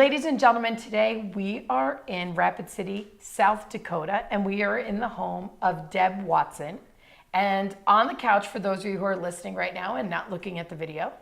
Ladies and gentlemen, today we are in Rapid City, South Dakota, and we are in the home of Deb Watson. And on the couch, for those of you who are listening right now and not looking at the video,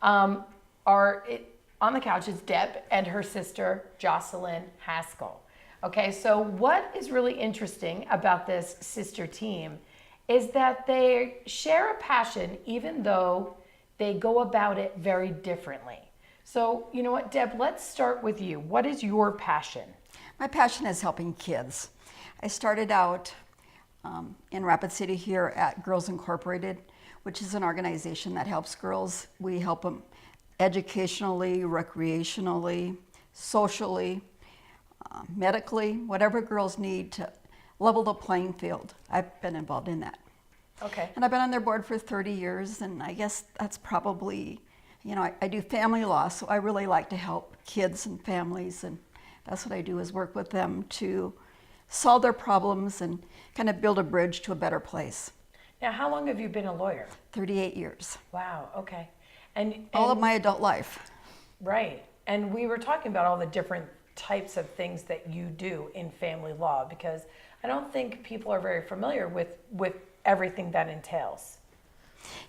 on the couch is Deb and her sister, Jocelyn Haskell. Okay, so what is really interesting about this sister team is that they share a passion even though they go about it very differently. So, you know what, Deb, let's start with you. What is your passion? My passion is helping kids. I started out in Rapid City here at Girls Incorporated, which is an organization that helps girls. We help them educationally, recreationally, socially, medically, whatever girls need to level the playing field. I've been involved in that. Okay. And I've been on their board for 30 years, and I guess that's probably, you know, I do family law, so I really like to help kids and families, and that's what I do, is work with them to solve their problems and kind of build a bridge to a better place. Now, how long have you been a lawyer? 38 years. Wow, okay. And all of my adult life. Right. And we were talking about all the different types of things that you do in family law, because I don't think people are very familiar with everything that entails.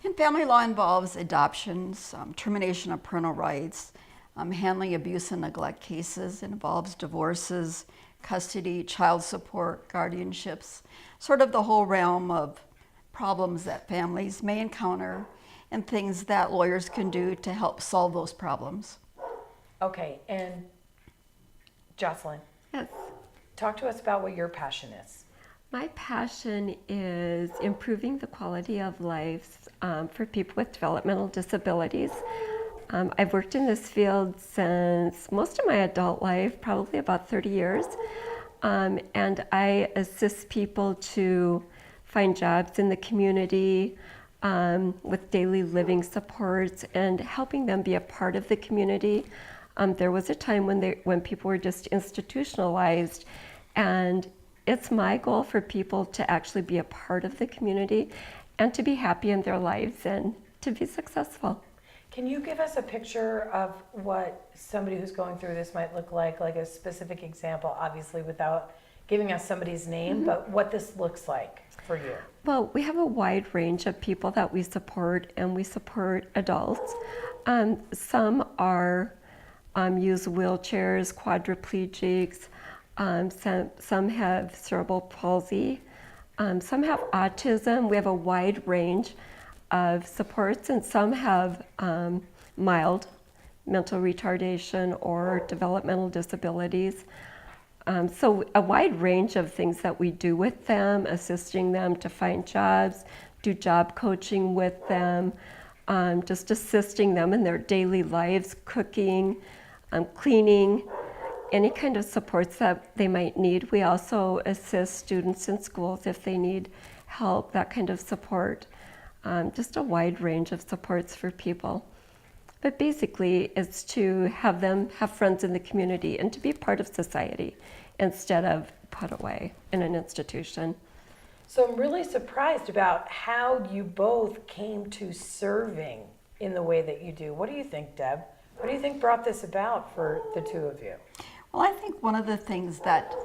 And family law involves adoptions, termination of parental rights, handling abuse and neglect cases. It involves divorces, custody, child support, guardianships, sort of the whole realm of problems that families may encounter and things that lawyers can do to help solve those problems. Okay, and Jocelyn, Yes. talk to us about what your passion is. My passion is improving the quality of life for people with developmental disabilities. I've worked in this field since most of my adult life, probably about 30 years, and I assist people to find jobs in the community with daily living supports and helping them be a part of the community. There was a time when people were just institutionalized, and it's my goal for people to actually be a part of the community and to be happy in their lives and to be successful. Can you give us a picture of what somebody who's going through this might look like a specific example, obviously without giving us somebody's name, but what this looks like for you? Well, we have a wide range of people that we support, and we support adults. Some are use wheelchairs, quadriplegics, some have cerebral palsy, some have autism. We have a wide range of supports, and some have mild mental retardation or developmental disabilities. So a wide range of things that we do with them, assisting them to find jobs, do job coaching with them, just assisting them in their daily lives, cooking, cleaning, any kind of supports that they might need. We also assist students in schools if they need help, that kind of support. Just a wide range of supports for people. But basically, it's to have them have friends in the community and to be part of society instead of put away in an institution. So I'm really surprised about how you both came to serving in the way that you do. What do you think, Deb? What do you think brought this about for the two of you? Well, I think one of the things that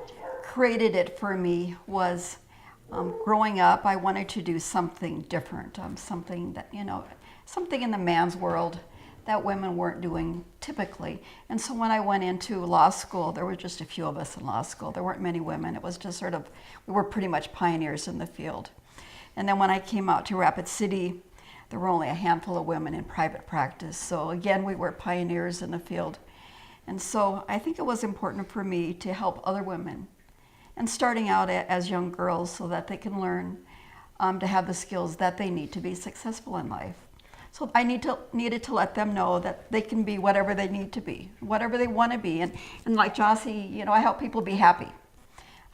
created it for me was growing up, I wanted to do something different, something that, something in the man's world that women weren't doing typically. And so when I went into law school, there were just a few of us in law school. There weren't many women. It was just sort of, we were pretty much pioneers in the field. And then when I came out to Rapid City, there were only a handful of women in private practice. So again, we were pioneers in the field. And so I think it was important for me to help other women, and starting out as young girls so that they can learn to have the skills that they need to be successful in life. So I needed to let them know that they can be whatever they need to be, whatever they want to be. And like Jossie, I help people be happy.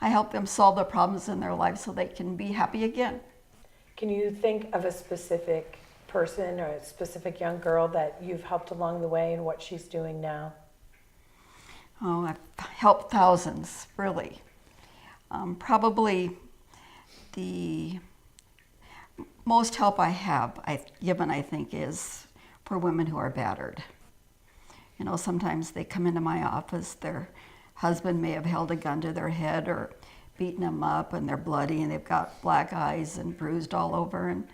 I help them solve the problems in their life so they can be happy again. Can you think of a specific person or a specific young girl that you've helped along the way and what she's doing now? Oh, I've helped thousands, really. Probably the most help I have given, I think, is for women who are battered. You know, sometimes they come into my office, their husband may have held a gun to their head or beaten them up, and they're bloody and they've got black eyes and bruised all over. And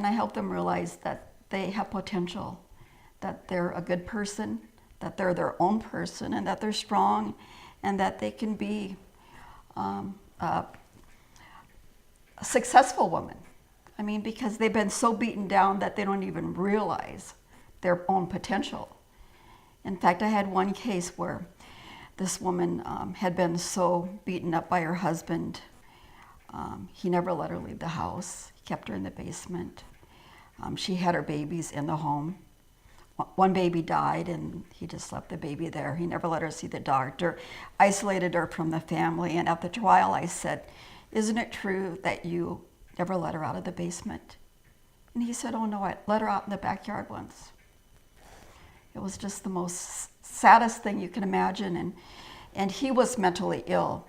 I help them realize that they have potential, that they're a good person, that they're their own person, and that they're strong, and that they can be a successful woman. I mean, because they've been so beaten down that they don't even realize their own potential. In fact, I had one case where this woman had been so beaten up by her husband, he never let her leave the house. He kept her in the basement. She had her babies in the home. One baby died and he just left the baby there. He never let her see the doctor, isolated her from the family. And at the trial I said, "Isn't it true that you never let her out of the basement?" And he said, "Oh no, I let her out in the backyard once." It was just the most saddest thing you can imagine. And he was mentally ill,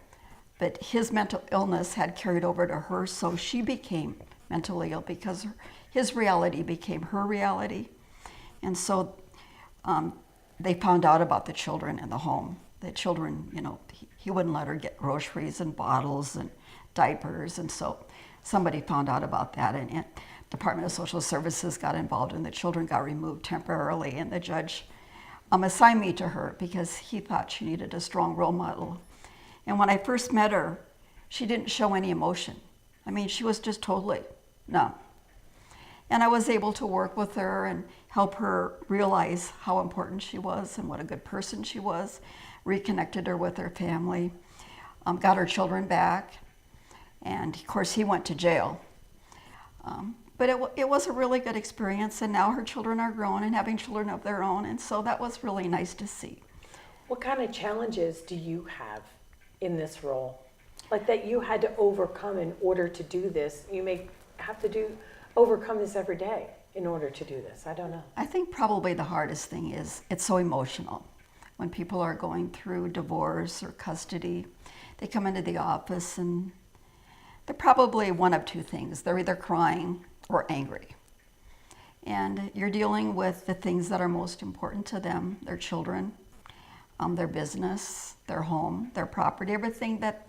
but his mental illness had carried over to her, so she became mentally ill because his reality became her reality. And so they found out about the children in the home. The children, you know, he wouldn't let her get groceries and bottles and diapers. And so somebody found out about that, and Department of Social Services got involved, and the children got removed temporarily. And the judge assigned me to her because he thought she needed a strong role model. And when I first met her, she didn't show any emotion. I mean, she was just totally numb. And I was able to work with her and help her realize how important she was and what a good person she was, reconnected her with her family, got her children back, and of course he went to jail. But it was a really good experience, and now her children are grown and having children of their own, and so that was really nice to see. What kind of challenges do you have in this role? Like that you had to overcome in order to do this? You may have to overcome this every day in order to do this. I don't know. I think probably the hardest thing is it's so emotional. When people are going through divorce or custody, they come into the office and they're probably one of two things. They're either crying or angry. And you're dealing with the things that are most important to them, their children, their business, their home, their property, everything that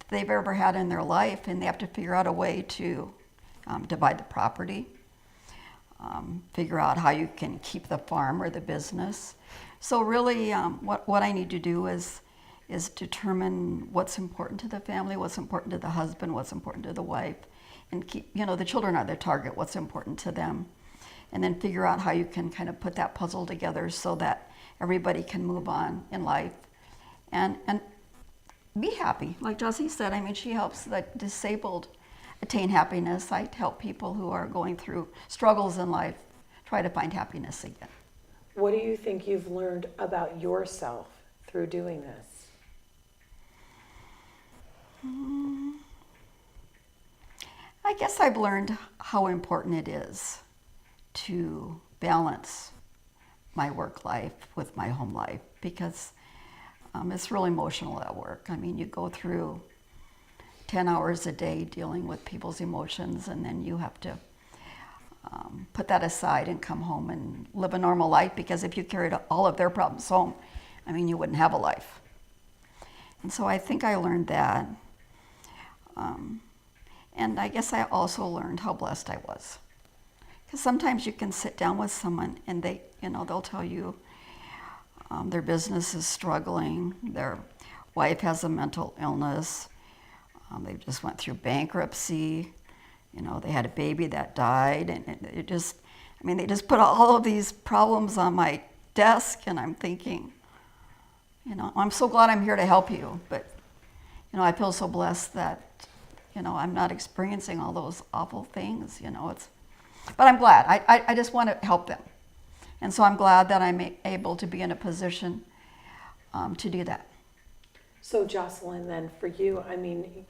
they've ever had in their life, and they have to figure out a way to divide the property, figure out how you can keep the farm or the business. So really what I need to do is determine what's important to the family, what's important to the husband, what's important to the wife, and keep, you know, the children are the target, what's important to them, and then figure out how you can kind of put that puzzle together so that everybody can move on in life and be happy. Like Jocelyn said, I mean, she helps the disabled attain happiness. I help people who are going through struggles in life try to find happiness again. What do you think you've learned about yourself through doing this? I guess I've learned how important it is to balance my work life with my home life, because it's really emotional at work. I mean, you go through 10 hours a day dealing with people's emotions, and then you have to put that aside and come home and live a normal life, because if you carried all of their problems home, I mean, you wouldn't have a life. And so I think I learned that. And I guess I also learned how blessed I was. Because sometimes you can sit down with someone and they, you know, they'll tell you their business is struggling, their wife has a mental illness, they just went through bankruptcy, you know, they had a baby that died, and it just, I mean, they just put all of these problems on my desk, and I'm thinking, you know, I'm so glad I'm here to help you, but, you know, I feel so blessed that, you know, I'm not experiencing all those awful things, you know, but I'm glad. I just want to help them. And so I'm glad that I'm able to be in a position to do that. So Jocelyn, then for you, I mean,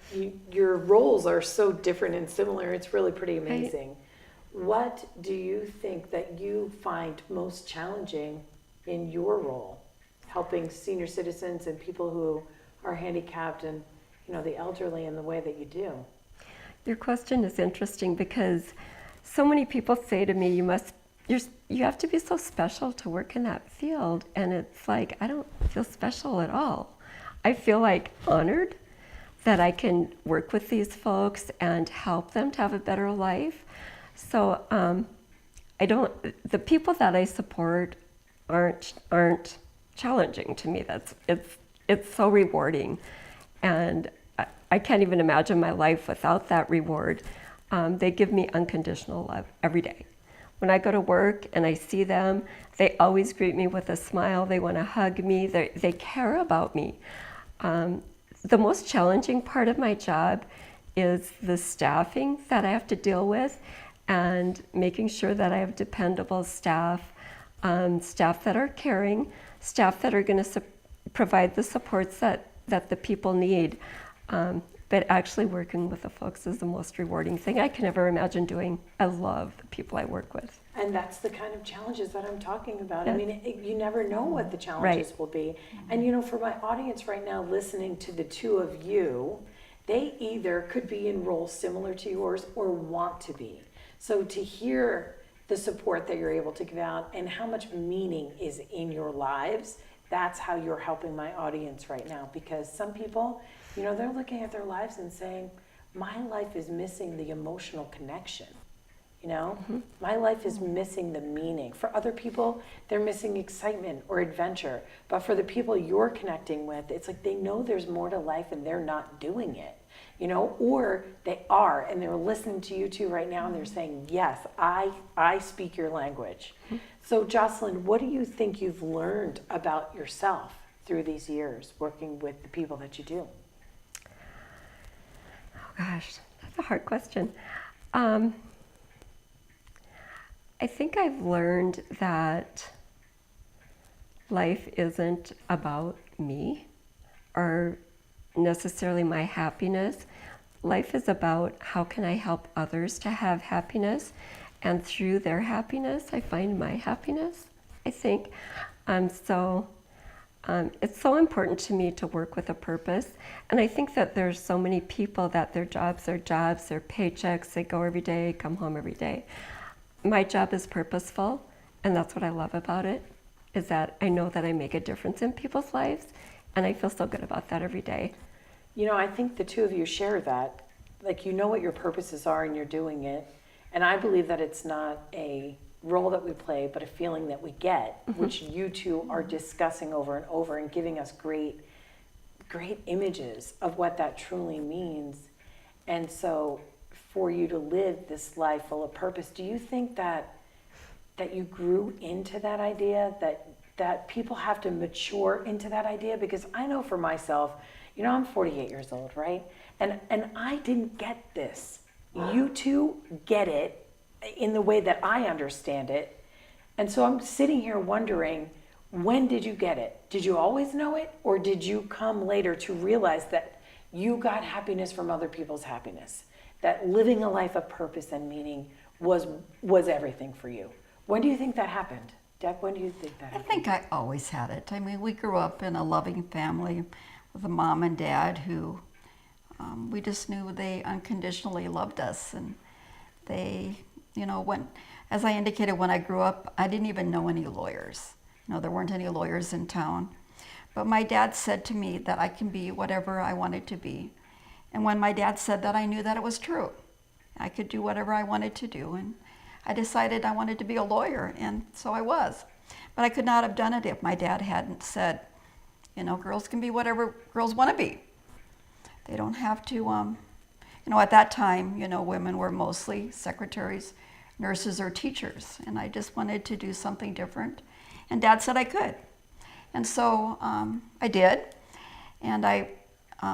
your roles are so different and similar. It's really pretty amazing. Right. What do you think that you find most challenging in your role, helping senior citizens and people who are handicapped and, you know, the elderly in the way that you do? Your question is interesting because so many people say to me, you must you have to be so special to work in that field, and it's like I don't feel special at all. I feel like honored that I can work with these folks and help them to have a better life. So the people that I support aren't challenging to me. It's so rewarding, and I can't even imagine my life without that reward. They give me unconditional love every day. When I go to work and I see them, they always greet me with a smile. They want to hug me. They care about me. The most challenging part of my job is the staffing that I have to deal with, and making sure that I have dependable staff, staff that are caring, staff that are going to provide the supports that the people need. But actually working with the folks is the most rewarding thing I can ever imagine doing. I love the people I work with. And that's the kind of challenges that I'm talking about. Yeah. I mean, you never know what the challenges will be. And you know, for my audience right now listening to the two of you, they either could be in roles similar to yours or want to be. So to hear the support that you're able to give out and how much meaning is in your lives, that's how you're helping my audience right now. Because some people, you know, they're looking at their lives and saying, my life is missing the emotional connection. You know, my life is missing the meaning. For other people, they're missing excitement or adventure. But for the people you're connecting with, it's like they know there's more to life and they're not doing it. You know, or they are and they're listening to you two right now and they're saying, yes, I speak your language. So Jocelyn, what do you think you've learned about yourself through these years working with the people that you do? Oh gosh, that's a hard question. I think I've learned that life isn't about me or necessarily my happiness. Life is about how can I help others to have happiness, and through their happiness I find my happiness, I think. It's so important to me to work with a purpose, and I think that there's so many people that their jobs are jobs, their paychecks, they go every day, come home every day. My job is purposeful, and that's what I love about it, is that I know that I make a difference in people's lives, and I feel so good about that every day. You know, I think the two of you share that. Like, you know what your purposes are and you're doing it. And I believe that it's not a role that we play, but a feeling that we get, which you two are discussing over and over and giving us great images of what that truly means. And so for you to live this life full of purpose, do you think that you grew into that idea, that people have to mature into that idea? Because I know for myself, you know, I'm 48 years old, right? And I didn't get this. You two get it in the way that I understand it. And so I'm sitting here wondering, when did you get it? Did you always know it? Or did you come later to realize that you got happiness from other people's happiness? That living a life of purpose and meaning was everything for you. When do you think that happened? Deb, when do you think that happened? I think I always had it. I mean, we grew up in a loving family with a mom and dad who we just knew they unconditionally loved us. And they, you know, as I indicated, when I grew up, I didn't even know any lawyers. You know, there weren't any lawyers in town. But my dad said to me that I can be whatever I wanted to be. And when my dad said that, I knew that it was true. I could do whatever I wanted to do. And I decided I wanted to be a lawyer, and so I was. But I could not have done it if my dad hadn't said, you know, girls can be whatever girls want to be. They don't have to, you know, at that time, you know, women were mostly secretaries, nurses, or teachers. And I just wanted to do something different. And Dad said I could. And so I did. And I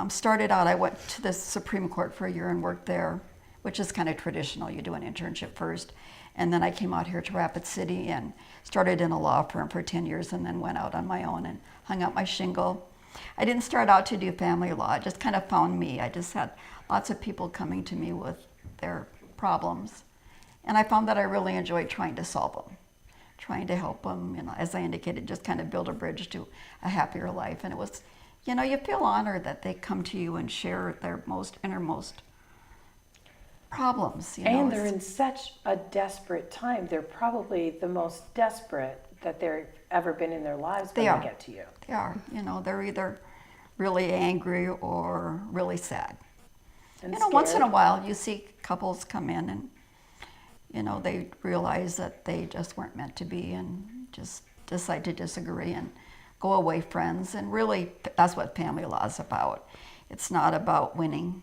started out, I went to the Supreme Court for a year and worked there, which is kind of traditional. You do an internship first. And then I came out here to Rapid City and started in a law firm for 10 years and then went out on my own and hung up my shingle. I didn't start out to do family law. It just kind of found me. I just had lots of people coming to me with their problems. And I found that I really enjoyed trying to solve them, trying to help them, you know, as I indicated, just kind of build a bridge to a happier life. And it was, you know, you feel honored that they come to you and share their most innermost. problems. And they're in such a desperate time. They're probably the most desperate that they've ever been in their lives when they get to you. They are. They're either really angry or really sad. And Once in a while you see couples come in and, they realize that they just weren't meant to be and just decide to disagree and go away friends. And really, that's what family law is about. It's not about winning.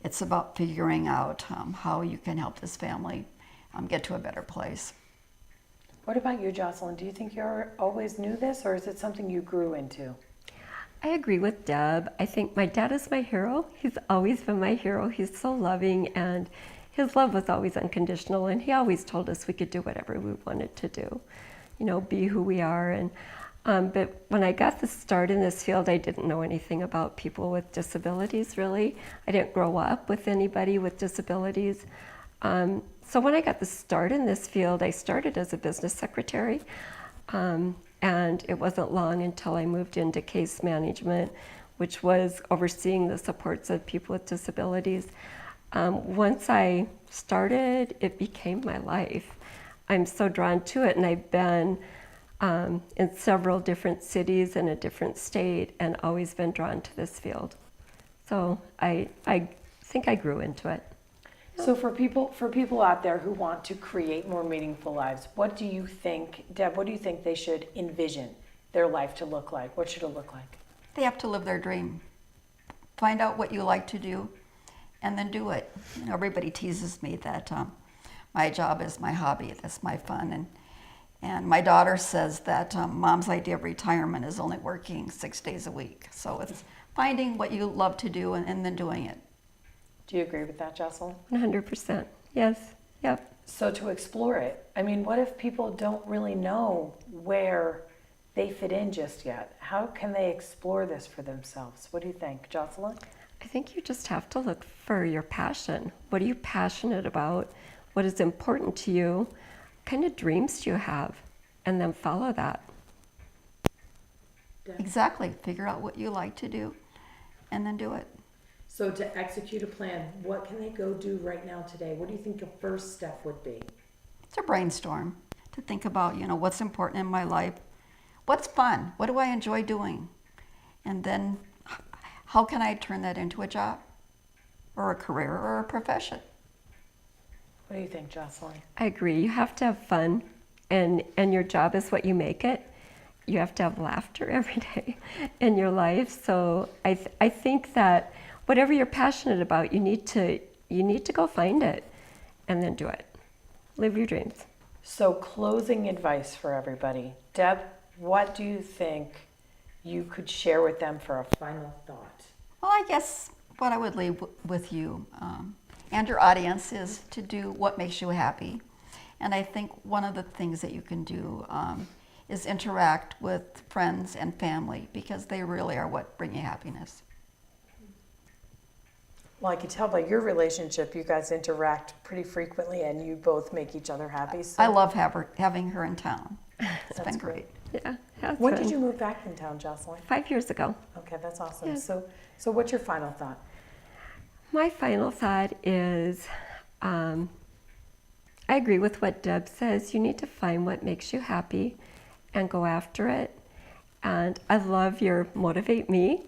It's about figuring out how you can help this family get to a better place. What about you, Jocelyn? Do you think you always knew this, or is it something you grew into? I agree with Deb. I think my dad is my hero. He's always been my hero. He's so loving, and his love was always unconditional, and he always told us we could do whatever we wanted to do, be who we are. And but when I got the start in this field, I didn't know anything about people with disabilities, really. I didn't grow up with anybody with disabilities. So when I got the start in this field, I started as a business secretary. And it wasn't long until I moved into case management, which was overseeing the supports of people with disabilities. Once I started, it became my life. I'm so drawn to it, and I've been in several different cities in a different state and always been drawn to this field. So I think I grew into it. So for people out there who want to create more meaningful lives, what do you think, Deb, what do you think they should envision their life to look like? What should it look like? They have to live their dream. Find out what you like to do and then do it. Everybody teases me that my job is my hobby, that's my fun. And my daughter says that mom's idea of retirement is only working 6 days a week. So it's finding what you love to do and then doing it. Do you agree with that, Jocelyn? 100%. Yes. Yep. So to explore it, what if people don't really know where they fit in just yet? How can they explore this for themselves? What do you think, Jocelyn? I think you just have to look for your passion. What are you passionate about? What is important to you? What kind of dreams do you have? And then follow that. Exactly. Figure out what you like to do and then do it. So to execute a plan, what can they go do right now today? What do you think the first step would be? To brainstorm, to think about, what's important in my life, what's fun, what do I enjoy doing, and then how can I turn that into a job or a career or a profession? What do you think, Jocelyn? I agree. You have to have fun, and your job is what you make it. You have to have laughter every day in your life. So I think that whatever you're passionate about, you need to go find it and then do it. Live your dreams. So closing advice for everybody. Deb, what do you think you could share with them for a final thought? Well, I guess what I would leave with you and your audience is to do what makes you happy. And I think one of the things that you can do is interact with friends and family, because they really are what bring you happiness. Well, I could tell by your relationship, you guys interact pretty frequently and you both make each other happy. So. I love having her in town. It's been great. Yeah. When did you move back in town, Jocelyn? 5 years ago. Okay, that's awesome. Yeah. So what's your final thought? My final thought is, I agree with what Deb says. You need to find what makes you happy and go after it. And I love your motivate me.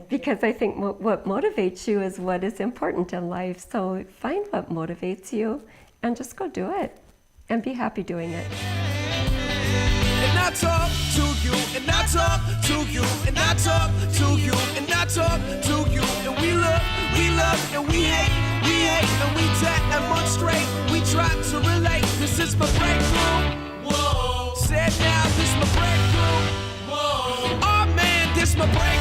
Because I think what motivates you is what is important in life. So find what motivates you and just go do it and be happy doing it. And I talk to you, and I talk to you, and I talk to you, and I talk to you. And we love, and we hate, and we demonstrate. We try to relate. This is my breakthrough. Whoa. Said now, this my breakthrough. Whoa. Oh man, this my breakthrough.